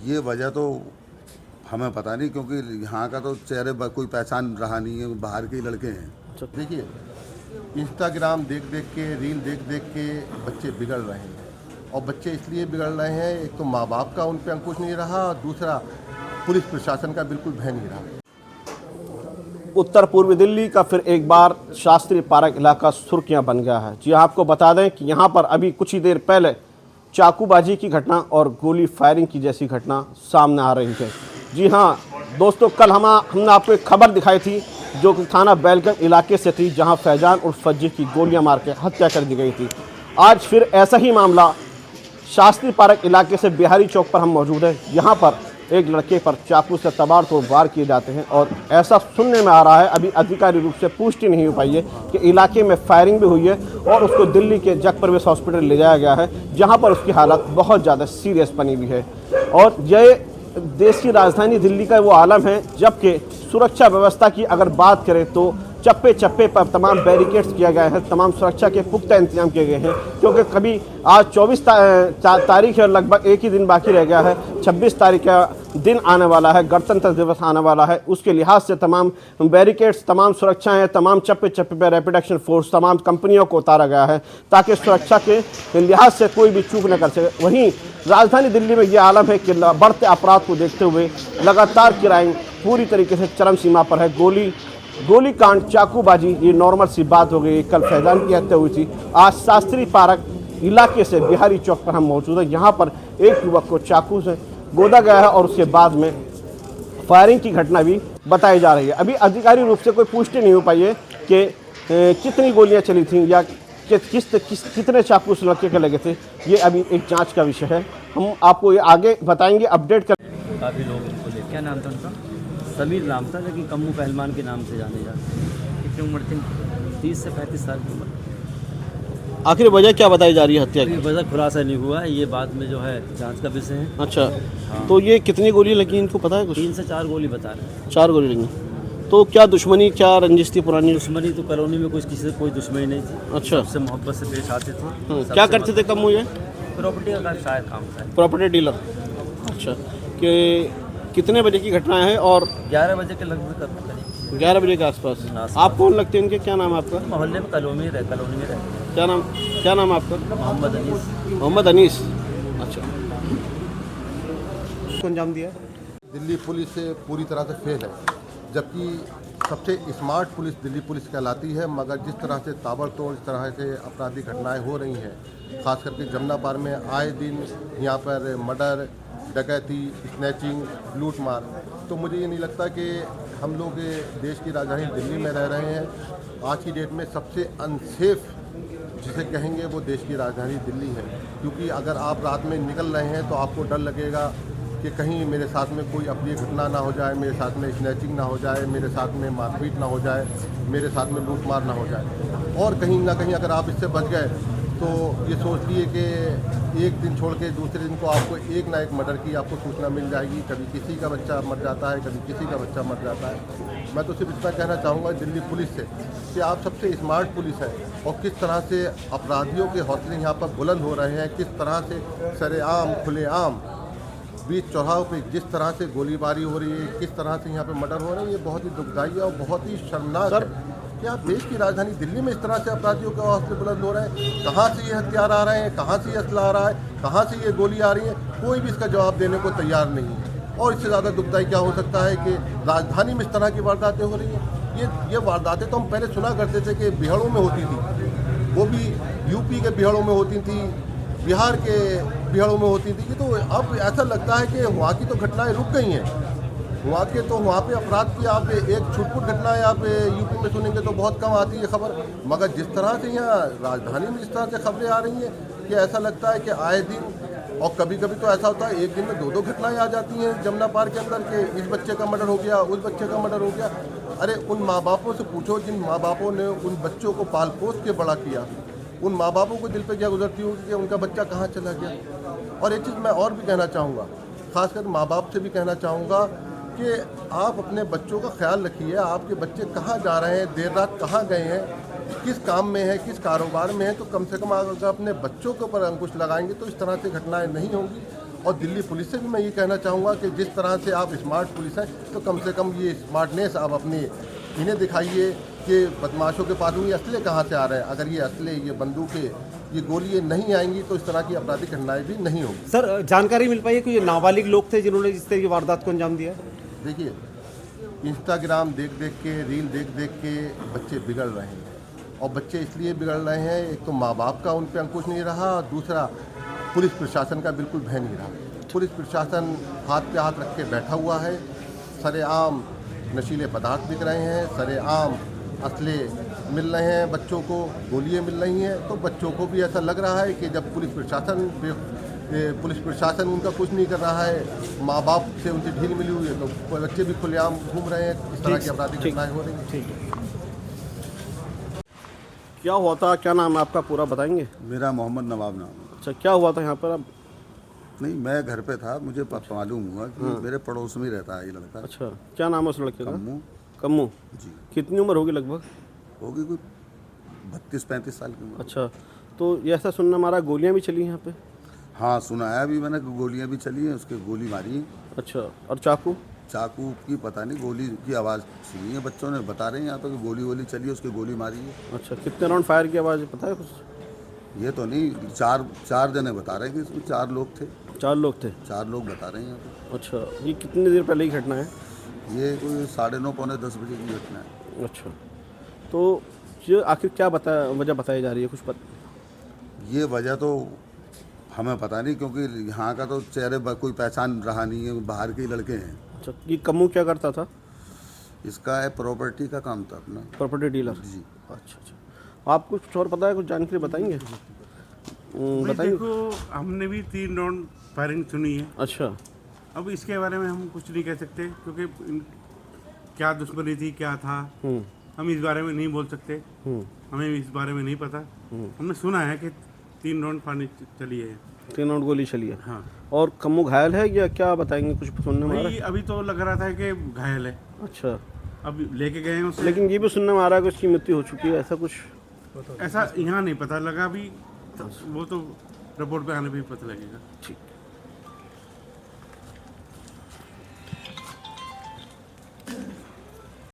ये वजह तो हमें पता नहीं, क्योंकि यहाँ का तो चेहरे पर कोई पहचान रहा नहीं है, बाहर के ही लड़के हैं। देखिए, इंस्टाग्राम देख देख के, रील देख देख के बच्चे बिगड़ रहे हैं। और बच्चे इसलिए बिगड़ रहे हैं, एक तो माँ बाप का उन पर अंकुश नहीं रहा, और दूसरा पुलिस प्रशासन का बिल्कुल भय नहीं रहा। उत्तर पूर्वी दिल्ली का फिर एक बार शास्त्री पार्क इलाका सुर्खियां बन गया है। जी आपको बता दें कि यहां पर अभी कुछ ही देर पहले चाकूबाजी की घटना और गोली फायरिंग की जैसी घटना सामने आ रही है। जी हाँ दोस्तों, कल हमने आपको एक खबर दिखाई थी जो कि थाना बैलगंज इलाके से थी, जहां फैजान उर्फ फज्जी की गोलियां मार के हत्या कर दी गई थी। आज फिर ऐसा ही मामला शास्त्री पार्क इलाके से बिहारी चौक पर हम मौजूद हैं। यहाँ पर एक लड़के पर चाकू से ताबड़तोड़ वार किए जाते हैं और ऐसा सुनने में आ रहा है, अभी आधिकारिक रूप से पुष्टि नहीं हो पाई है कि इलाके में फायरिंग भी हुई है और उसको दिल्ली के जग प्रवेश हॉस्पिटल ले जाया गया है, जहां पर उसकी हालत बहुत ज़्यादा सीरियस बनी हुई है। और यह देश की राजधानी दिल्ली का वो आलम है, जबकि सुरक्षा व्यवस्था की अगर बात करें तो चप्पे चप्पे पर तमाम बैरिकेड्स किया गया है, तमाम सुरक्षा के पुख्ता इंतजाम किए गए हैं, क्योंकि कभी आज 24 तारीख है, लगभग एक ही दिन बाकी रह गया है। 26 तारीख का दिन आने वाला है, गणतंत्र दिवस आने वाला है। उसके लिहाज से तमाम बैरिकेड्स, तमाम सुरक्षाएं, तमाम चप्पे चप्पे पर रैपिड एक्शन फोर्स, तमाम कंपनियों को उतारा गया है ताकि सुरक्षा के लिहाज से कोई भी चूक न कर सके। वहीं राजधानी दिल्ली में ये आलम है कि बढ़ते अपराध को देखते हुए लगातार क्राइम पूरी तरीके से चरम सीमा पर है। गोली कांड, चाकूबाजी, ये नॉर्मल सी बात हो गई। कल फैजान की हत्या हुई थी। आज शास्त्री पार्क इलाके से बिहारी चौक पर हम मौजूद हैं। यहाँ पर एक युवक को चाकू से गोदा गया है और उसके बाद में फायरिंग की घटना भी बताई जा रही है। अभी आधिकारिक रूप से कोई पुष्टि नहीं हो पाई है कि कितनी गोलियाँ चली थीं या कितने चाकू उस लड़के के लगे थे। ये अभी एक जाँच का विषय है, हम आपको ये आगे बताएंगे, अपडेट कर। काफ़ी लोग इनको ले, क्या नाम था उनका? समीर नाम था, लेकिन कम्मू पहलवान के नाम से जाने जाते हैं। कितनी उम्र थी? 30 से 35 साल की उम्र। आखिर वजह क्या बताई जा रही है हत्या की? वजह खुलासा नहीं हुआ है, ये बाद में जो है जांच का विषय है। अच्छा हाँ। तो ये कितनी गोली लगी इनको पता है कुछ? 3 से 4 गोली बता रहे हैं। 4 गोली लगी। तो क्या दुश्मनी, क्या रंजिश थी पुरानी? दुश्मनी तो कॉलोनी में कुछ किसी से कोई दुश्मनी नहीं थी। अच्छा, सबसे मोहब्बत से पेश आते थे। क्या करते थे कम्मू? ये प्रॉपर्टी का शायद काम था, प्रॉपर्टी डीलर। अच्छा, कि कितने बजे की घटना है? और 11 बजे के लगभग 11 बजे के आसपास। आप कौन लगते हैं इनके? क्या नाम है आपका? मोहल्ले में कॉलोनी में रहते हैं। क्या नाम है आपका? मोहम्मद अनीस। मोहम्मद अनीस। अच्छा, कौन जाम दिया? दिल्ली पुलिस पूरी तरह से फेल है, जबकि सबसे स्मार्ट पुलिस दिल्ली पुलिस कहलाती है, मगर जिस तरह से ताबड़तोड़ इस तरह से आपराधिक घटनाएं हो रही हैं, खास करके जमुना पार में आए दिन यहाँ पर मर्डर, डकैती, स्नैचिंग, लूटमार, तो मुझे ये नहीं लगता कि हम लोग देश की राजधानी दिल्ली में रह रहे हैं। आज की डेट में सबसे अनसेफ जिसे कहेंगे वो देश की राजधानी दिल्ली है, क्योंकि अगर आप रात में निकल रहे हैं तो आपको डर लगेगा कि कहीं मेरे साथ में कोई अप्रिय घटना ना हो जाए, मेरे साथ में स्नैचिंग ना हो जाए, मेरे साथ में मारपीट ना हो जाए, मेरे साथ में लूटमार ना हो जाए। और कहीं ना कहीं अगर आप इससे बच गए तो ये सोच लिए कि एक दिन छोड़ के दूसरे दिन को आपको एक ना एक मर्डर की आपको सूचना मिल जाएगी। कभी किसी का बच्चा मर जाता है, कभी किसी का बच्चा मर जाता है। मैं तो सिर्फ इतना कहना चाहूँगा दिल्ली पुलिस से कि आप सबसे स्मार्ट पुलिस है, और किस तरह से अपराधियों के हौसले यहाँ पर बुलंद हो रहे हैं, किस तरह से सरेआम खुलेआम बीच चौराहों पे जिस तरह से गोलीबारी हो रही है, किस तरह से यहाँ पे मर्डर हो रहे हैं, ये बहुत ही दुखदाई है और बहुत ही शर्मनाक है कि आप देश की राजधानी दिल्ली में इस तरह से अपराधियों के हौसले बुलंद हो रहे हैं। कहाँ से ये हथियार आ रहे हैं, कहाँ से ये असला आ रहा है, कहाँ से ये गोली आ रही है, कोई भी इसका जवाब देने को तैयार नहीं है। और इससे ज़्यादा दुखदाई क्या हो सकता है कि राजधानी में इस तरह की वारदातें हो रही हैं। ये वारदातें तो हम पहले सुना करते थे कि बिहाड़ों में होती थी, वो भी यूपी के बिहाड़ों में होती थी, बिहार के बिहाड़ों में होती थी। तो अब ऐसा लगता है कि वहाँ की तो घटनाएं रुक गई हैं। वहाँ पे अपराध की आप एक छुटपुट घटनाएं आप यूपी में सुनेंगे तो बहुत कम आती है खबर, मगर जिस तरह से यहाँ राजधानी में जिस तरह से खबरें आ रही हैं कि ऐसा लगता है कि आए दिन, और कभी कभी तो ऐसा होता है एक दिन में 2-2 घटनाएं आ जाती हैं जमुना पार के अंदर के इस बच्चे का मर्डर हो गया, उस बच्चे का मर्डर हो गया। अरे उन माँ बापों से पूछो जिन माँ बापों ने उन बच्चों को पाल पोस के बड़ा किया, उन माँ बापों को दिल पे क्या गुजरती होगी कि उनका बच्चा कहाँ चला गया। और एक चीज़ मैं और भी कहना चाहूँगा, खासकर माँ बाप से भी कहना चाहूँगा कि आप अपने बच्चों का ख्याल रखिए। आपके बच्चे कहाँ जा रहे हैं, देर रात कहाँ गए हैं, किस काम में है, किस कारोबार में है, तो कम से कम अगर अपने बच्चों के ऊपर अंकुश लगाएंगे तो इस तरह से घटनाएं नहीं होंगी। और दिल्ली पुलिस से भी मैं ये कहना चाहूँगा कि जिस तरह से आप स्मार्ट पुलिस हैं तो कम से कम ये स्मार्टनेस आप अपनी इन्हें दिखाइए कि बदमाशों के पास में ये असले कहाँ से आ रहे हैं। अगर ये असले, ये बंदूकें, ये गोलियाँ नहीं आएंगी तो इस तरह की आपराधिक घटनाएं भी नहीं होंगी। सर जानकारी मिल पाई है कि ये नाबालिग लोग थे जिन्होंने इस तरह की वारदात को अंजाम दिया? देखिए, इंस्टाग्राम देख देख के, रील देख देख के बच्चे बिगड़ रहे हैं, और बच्चे इसलिए बिगड़ रहे हैं, एक तो माँ बाप का उन पर अंकुश नहीं रहा, और दूसरा पुलिस प्रशासन का बिल्कुल भय नहीं रहा। पुलिस प्रशासन हाथ पे हाथ रख के बैठा हुआ है, सरेआम नशीले पदार्थ बिक रहे हैं, सरेआम असले मिल रहे हैं, बच्चों को गोलियाँ मिल रही हैं। तो बच्चों को भी ऐसा लग रहा है कि जब पुलिस प्रशासन उनका कुछ नहीं कर रहा है, माँ बाप से उनकी ढील मिली हुई है, तो बच्चे भी खुलेआम घूम रहे हैं, इस तरह की आपराधिक घटनाएं हो रही हैं। ठीक है। क्या हुआ था, क्या नाम है आपका, पूरा बताएंगे? मेरा मोहम्मद नवाब नाम है। अच्छा, क्या हुआ था यहाँ पर अब? नहीं, मैं घर पे था, मुझे मालूम हुआ कि मेरे पड़ोस में ही रहता है ये लड़का। अच्छा, क्या नाम है उस लड़के का? कम्मू कम्मू। जी। कितनी उम्र होगी लगभग? होगी कोई 32-35 साल की उम्र। अच्छा, तो ये ऐसा सुनना हमारा गोलियाँ भी चली हैं यहाँ पे? हाँ, सुनाया भी मैंने कि गोलियाँ भी चली हैं, उसके गोली मारी है। अच्छा, और चाकू? चाकू की पता नहीं, गोली की आवाज़ सुनी है, बच्चों ने बता रहे हैं यहाँ पे कि गोली वोली चली है, उसके गोली मारी है। अच्छा, कितने राउंड फायर की आवाज़ पता है कुछ? ये तो नहीं, चार जने बता रहे हैं कि इसमें 4 लोग थे। 4 लोग थे? 4 लोग बता रहे हैं यहाँ पे। अच्छा, ये कितनी देर पहले की घटना है? ये कोई 9:30 पौने 10 बजे की घटना है। अच्छा, तो ये आखिर क्या वजह बताई जा रही है, कुछ ये वजह तो हमें पता नहीं, क्योंकि यहाँ का तो चेहरे कोई पहचान रहा नहीं है, बाहर के ही लड़के हैं। अच्छा, ये कम्मू क्या करता था? इसका है प्रॉपर्टी का काम था अपना। Property dealer? जी। अच्छा अच्छा, आप कुछ और पता है, कुछ जानकारी बताएंगे? बताइए। देखो, हमने भी 3 राउंड फायरिंग सुनी है। अच्छा। अब इसके बारे में हम कुछ नहीं कह सकते, क्योंकि क्या दुश्मनी थी, क्या था, हम इस बारे में नहीं बोल सकते। हमें इस बारे में नहीं पता। हमने सुना है कि 3 राउंड फायरिंग चली है। 3 राउंड गोली चली है? हाँ। और कम्मू घायल है या क्या बताएंगे, कुछ सुनने में आ रहा भाई, है? अभी तो लग रहा था कि घायल है। अच्छा, अब लेके गए हैं उसे। लेकिन ये भी सुनने में आ रहा है कि उसकी मृत्यु हो चुकी है, ऐसा कुछ? ऐसा यहाँ नहीं पता लगा अभी, वो तो रिपोर्ट पे आने पे ही पता लगेगा। ठीक।